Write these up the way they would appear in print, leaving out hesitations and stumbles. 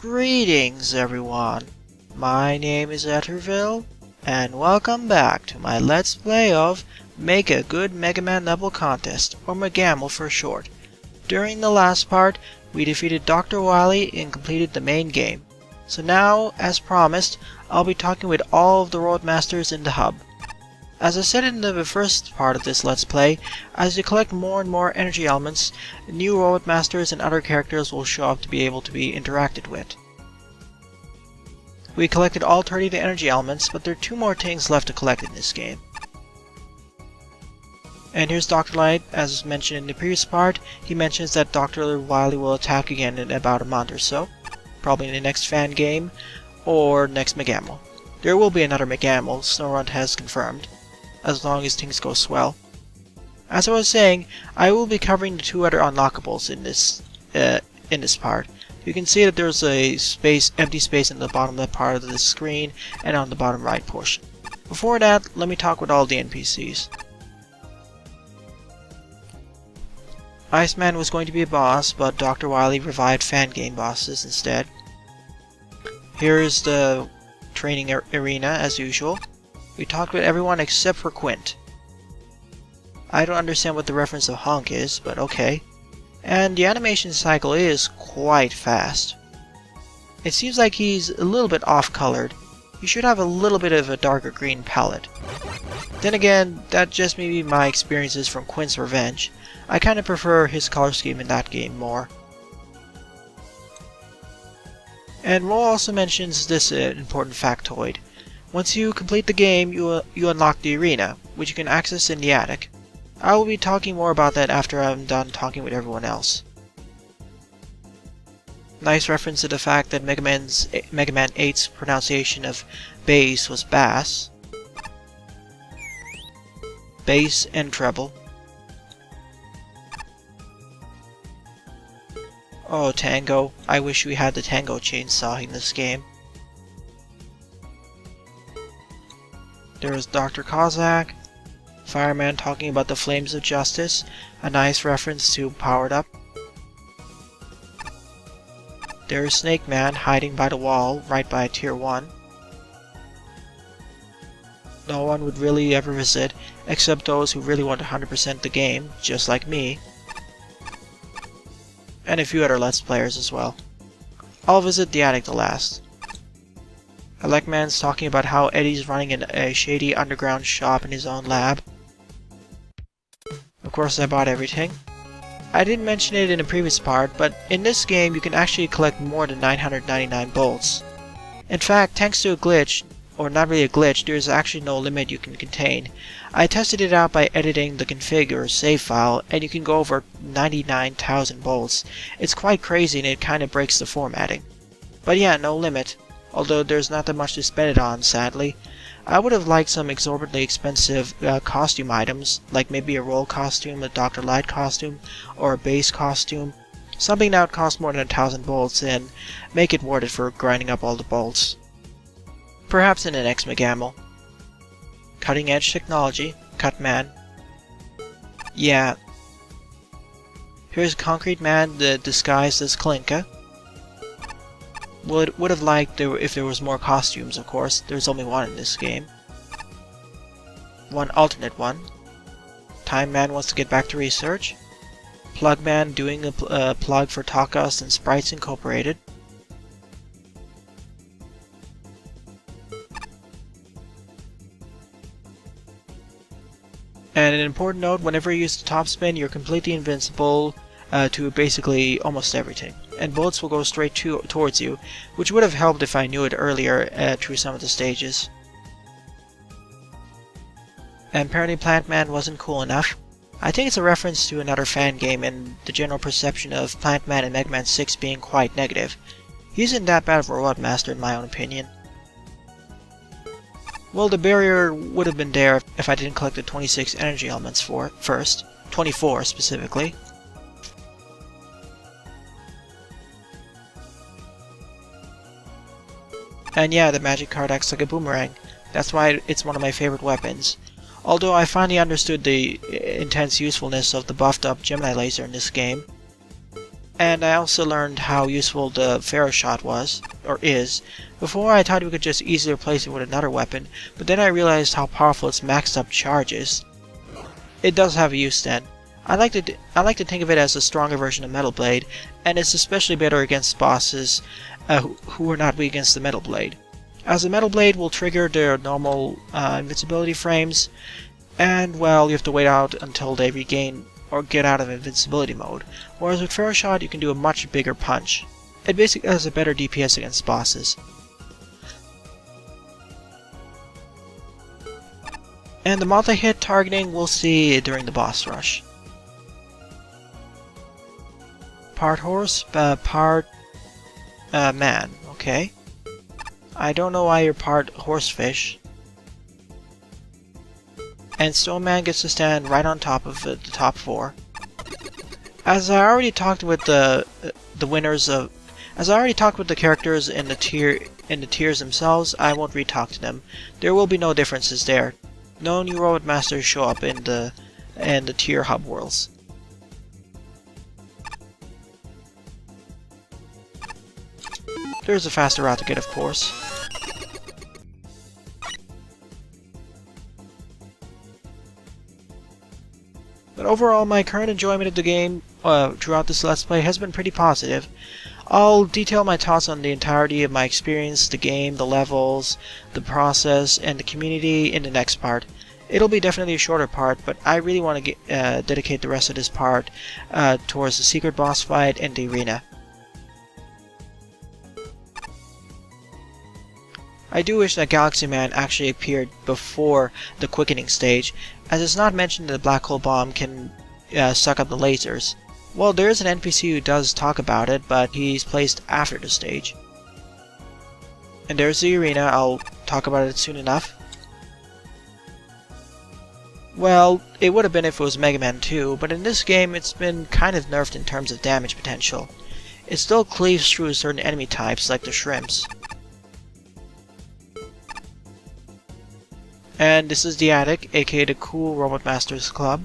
Greetings everyone, my name is Etterville, and welcome back to my Let's Play of Make a Good Mega Man Level Contest, or Megamo for short. During the last part, we defeated Dr. Wily and completed the main game. So now, as promised, I'll be talking with all of the Roadmasters in the hub. As I said in the first part of this Let's Play, as you collect more and more energy elements, new Roadmasters and other characters will show up to be able to be interacted with. We collected all 30 energy elements, but there are 2 more things left to collect in this game. And here's Dr. Light. As mentioned in the previous part, he mentions that Dr. Wily will attack again in about a month or so, probably in the next fan game or next Megamo. There will be another Megamo, SnowRun has confirmed, as long as things go swell. As I was saying, I will be covering the 2 other unlockables in this part. You can see that there's a empty space in the bottom left part of the screen and on the bottom right portion. Before that, let me talk with all the NPCs. Iceman was going to be a boss, but Dr. Wily revived fangame bosses instead. Here is the training arena as usual. We talked with everyone except for Quint. I don't understand what the reference of honk is, but okay. And the animation cycle is quite fast. It seems like he's a little bit off-colored. He should have a little bit of a darker green palette. Then again, that just may be my experiences from Quint's Revenge. I kinda prefer his color scheme in that game more. And Ro also mentions this important factoid. Once you complete the game, you unlock the arena, which you can access in the attic. I will be talking more about that after I'm done talking with everyone else. Nice reference to the fact that Mega Man 8's pronunciation of bass was bass. Bass and treble. Oh, Tango. I wish we had the Tango chainsaw in this game. There is Dr. Kozak, Fireman talking about the Flames of Justice, a nice reference to Powered Up. There is Snake Man hiding by the wall right by Tier 1. No one would really ever visit, except those who really want to 100% the game, just like me. And a few other Let's Players as well. I'll visit the attic the last. Elecman's talking about how Eddie's running a shady underground shop in his own lab. Of course I bought everything. I didn't mention it in a previous part, but in this game you can actually collect more than 999 bolts. In fact, thanks to a glitch, or not really a glitch, there's actually no limit you can contain. I tested it out by editing the config or save file, and you can go over 99,000 bolts. It's quite crazy and it kinda breaks the formatting. But yeah, no limit. Although there's not that much to spend it on, sadly. I would have liked some exorbitantly expensive costume items, like maybe a roll costume, a Dr. Light costume, or a base costume. Something that would cost more than 1,000 bolts and make it worth it for grinding up all the bolts. Perhaps in the next Megamo. Cutting edge technology, Cutman. Yeah. Here's Concrete Man disguised as Klinka. Would have liked if there was more costumes, of course. There's only one in this game. One alternate one. Time Man wants to get back to research. Plug Man doing a plug for Talkhaus and Sprites Incorporated. And an important note, whenever you use the top spin, you're completely invincible to basically almost everything. And bullets will go straight towards you, which would have helped if I knew it earlier through some of the stages. And apparently Plant Man wasn't cool enough. I think it's a reference to another fan game and the general perception of Plant Man in Mega Man 6 being quite negative. He isn't that bad of a Roadmaster in my own opinion. Well, the barrier would have been there if I didn't collect the 26 energy elements first. 24 specifically. And yeah, the magic card acts like a boomerang. That's why it's one of my favorite weapons. Although I finally understood the intense usefulness of the buffed up Gemini laser in this game. And I also learned how useful the Pharaoh shot was, or is. Before I thought we could just easily replace it with another weapon, but then I realized how powerful its maxed up charge is. It does have a use then. I like to think of it as a stronger version of Metal Blade, and it's especially better against bosses who are not weak against the Metal Blade. As the Metal Blade will trigger their normal invincibility frames, and well, you have to wait out until they regain or get out of invincibility mode, whereas with Pharaoh Shot you can do a much bigger punch. It basically has a better DPS against bosses. And the multi-hit targeting we'll see during the boss rush. Part horse, part man, okay. I don't know why you're part horsefish. And Stone Man gets to stand right on top of the top 4. As I already talked with the characters in the tiers themselves, I won't re-talk to them. There will be no differences there. No new robot masters show up in the tier hub worlds. There's a faster route to get, of course. But overall, my current enjoyment of the game throughout this Let's Play has been pretty positive. I'll detail my thoughts on the entirety of my experience, the game, the levels, the process, and the community in the next part. It'll be definitely a shorter part, but I really want to dedicate the rest of this part towards the secret boss fight and the arena. I do wish that Galaxy Man actually appeared before the quickening stage, as it's not mentioned that the black hole bomb can suck up the lasers. Well, there is an NPC who does talk about it, but he's placed after the stage. And there's the arena, I'll talk about it soon enough. Well, it would have been if it was Mega Man 2, but in this game it's been kind of nerfed in terms of damage potential. It still cleaves through certain enemy types like the shrimps. And this is the attic, aka the Cool Robot Masters Club.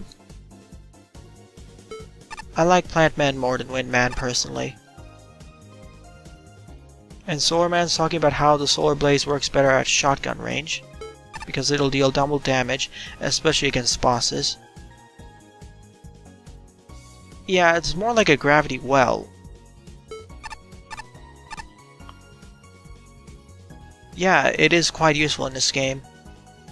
I like Plant Man more than Wind Man personally. And Solar Man's talking about how the Solar Blaze works better at shotgun range, because it'll deal double damage, especially against bosses. Yeah, it's more like a gravity well. Yeah, it is quite useful in this game.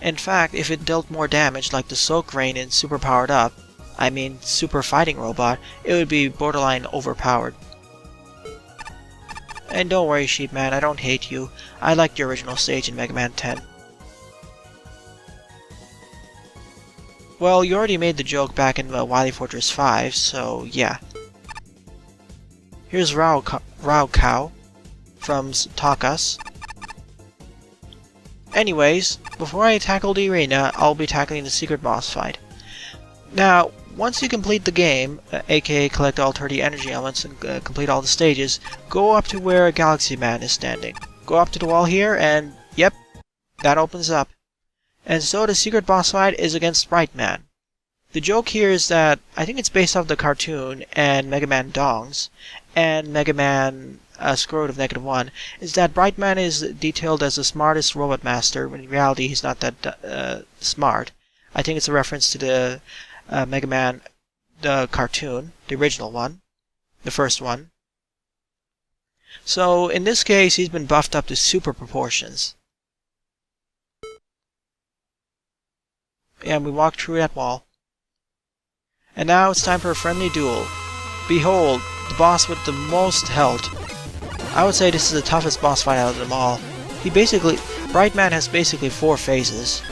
In fact, if it dealt more damage like the Soak Rain in Super Powered Up, I mean Super Fighting Robot, it would be borderline overpowered. And don't worry, Sheepman, I don't hate you. I liked the original stage in Mega Man 10. Well, you already made the joke back in Wily Fortress 5, so yeah. Here's Rao Cow from Talkhaus. Anyways, before I tackle the arena, I'll be tackling the secret boss fight. Now, once you complete the game, aka collect all 30 energy elements and complete all the stages, go up to where Galaxy Man is standing. Go up to the wall here and, yep, that opens up. And so the secret boss fight is against Sprite Man. The joke here is that I think it's based off the cartoon and Mega Man Dongs, and Mega Man Square Root of -1, is that Bright Man is detailed as the smartest robot master, when in reality he's not that smart. I think it's a reference to the Mega Man, the cartoon, the original one, the first one. So in this case he's been buffed up to super proportions. And we walk through that wall. And now it's time for a friendly duel. Behold, the boss with the most health. I would say this is the toughest boss fight out of them all. Bright Man has basically 4 phases.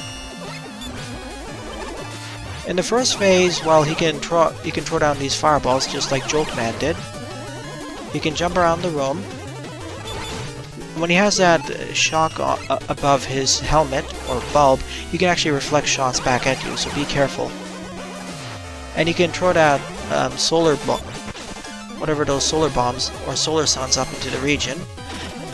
In the first phase, well, he can throw down these fireballs just like Jolt Man did. He can jump around the room. When he has that shock above his helmet, or bulb, he can actually reflect shots back at you, so be careful. And he can throw that whatever those solar bombs or solar suns up into the region.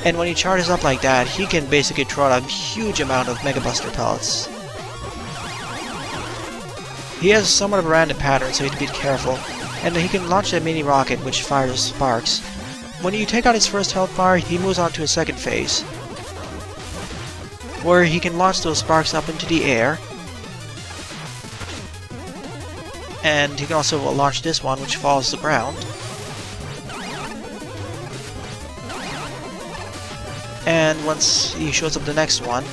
And when he charges up like that, he can basically throw out a huge amount of Mega Buster pellets. He has somewhat of a random pattern, so you have to be careful. and he can launch a mini rocket which fires sparks. When you take out his first health bar, he moves on to a second phase, where he can launch those sparks up into the air. And he can also launch this one, which falls to the ground. And once he shows up the next one,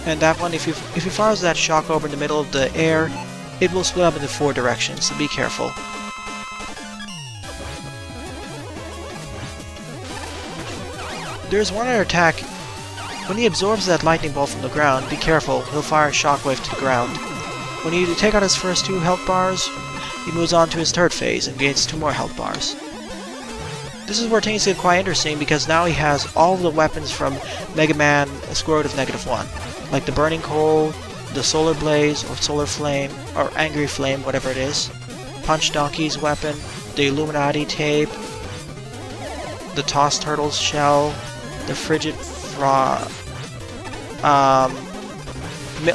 and that one, if he fires that shock over in the middle of the air, it will split up into 4 directions, so be careful. There's one other attack. When he absorbs that lightning bolt from the ground, be careful, he'll fire a shockwave to the ground. When you take out his first 2 health bars, he moves on to his third phase and gains 2 more health bars. This is where things get quite interesting because now he has all of the weapons from Mega Man *1, like the Burning Coal, the Solar Blaze, or Solar Flame, or Angry Flame, whatever it is, Punch Donkey's weapon, the Illuminati tape, the Toss Turtle's shell, the Frigid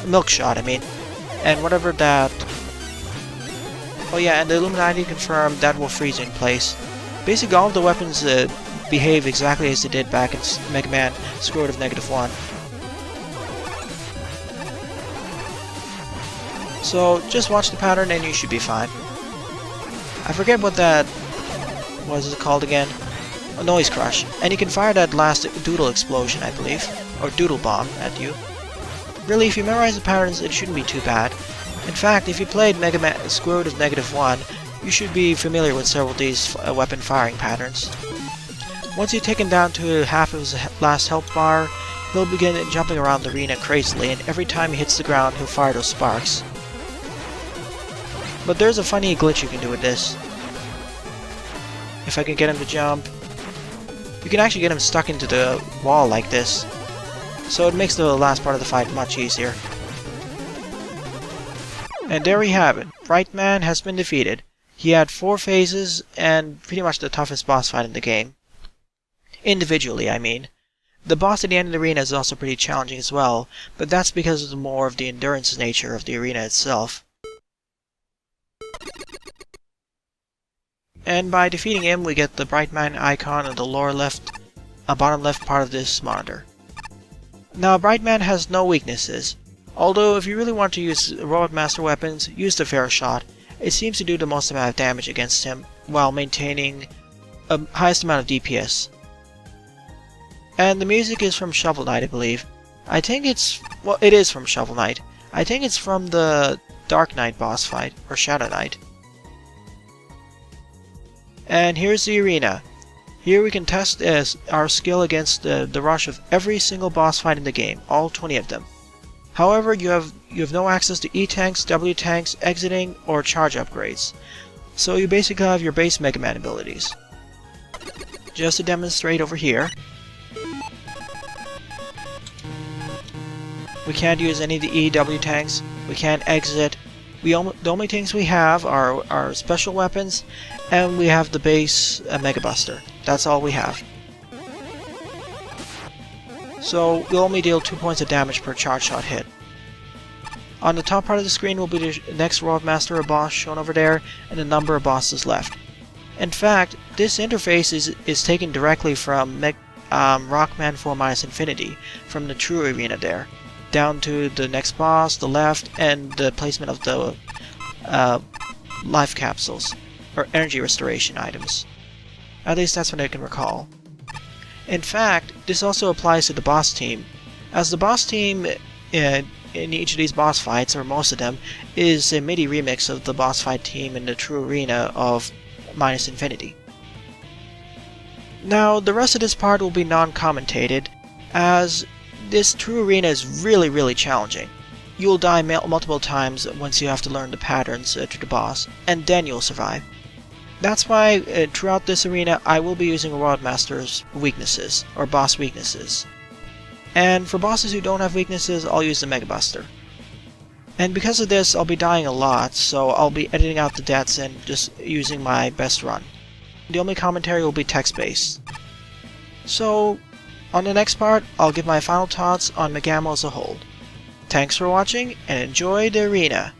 Milk Shot, and whatever that... Oh yeah, and the Illuminati confirmed that will freeze in place. Basically, all of the weapons behave exactly as they did back in Mega Man *1. So, just watch the pattern and you should be fine. I forget what that... what is it called again? A Noise Crush. And you can fire that last Doodle Explosion, I believe. Or Doodle Bomb at you. Really, if you memorize the patterns, it shouldn't be too bad. In fact, if you played Mega Man *1, you should be familiar with several of these weapon firing patterns. Once you've taken down to half of his last health bar, he'll begin jumping around the arena crazily, and every time he hits the ground, he'll fire those sparks. But there's a funny glitch you can do with this. If I can get him to jump, you can actually get him stuck into the wall like this, so it makes the last part of the fight much easier. And there we have it. Brightman has been defeated. He had 4 phases, and pretty much the toughest boss fight in the game. Individually, I mean. The boss at the end of the arena is also pretty challenging as well, but that's because of the more of the endurance nature of the arena itself. And by defeating him, we get the Brightman icon on the lower left, bottom left part of this monitor. Now, Brightman has no weaknesses. Although, if you really want to use Robot Master weapons, use the Fair Shot. It seems to do the most amount of damage against him, while maintaining a highest amount of DPS. And the music is from Shovel Knight, I believe. I think it's... well, it is from Shovel Knight. I think it's from the Dark Knight boss fight, or Shadow Knight. And here's the arena. Here we can test our skill against the rush of every single boss fight in the game, all 20 of them. However, you have no access to E-Tanks, W-Tanks, exiting, or charge upgrades. So you basically have your base Mega Man abilities. Just to demonstrate over here, we can't use any of the E-W tanks, we can't exit. The only things we have are our special weapons, and we have the base Mega Buster. That's all we have. So we'll only deal 2 points of damage per charge shot hit. On the top part of the screen will be the next Robot Master or boss shown over there, and the number of bosses left. In fact, this interface is taken directly from Rockman 4 - Infinity, from the true arena there, down to the next boss, the left, and the placement of the life capsules, or energy restoration items. At least that's what I can recall. In fact, this also applies to the boss team, as the boss team in each of these boss fights, or most of them, is a MIDI remix of the boss fight team in the true arena of Infinity. Now, the rest of this part will be non-commentated, as this true arena is really challenging. You'll die multiple times once you have to learn the patterns to the boss, and then you'll survive. That's why throughout this arena I will be using Robot Master's weaknesses, or boss weaknesses. And for bosses who don't have weaknesses, I'll use the Mega Buster. And because of this, I'll be dying a lot, so I'll be editing out the deaths and just using my best run. The only commentary will be text-based. So, on the next part, I'll give my final thoughts on Megamo as a whole. Thanks for watching and enjoy the arena!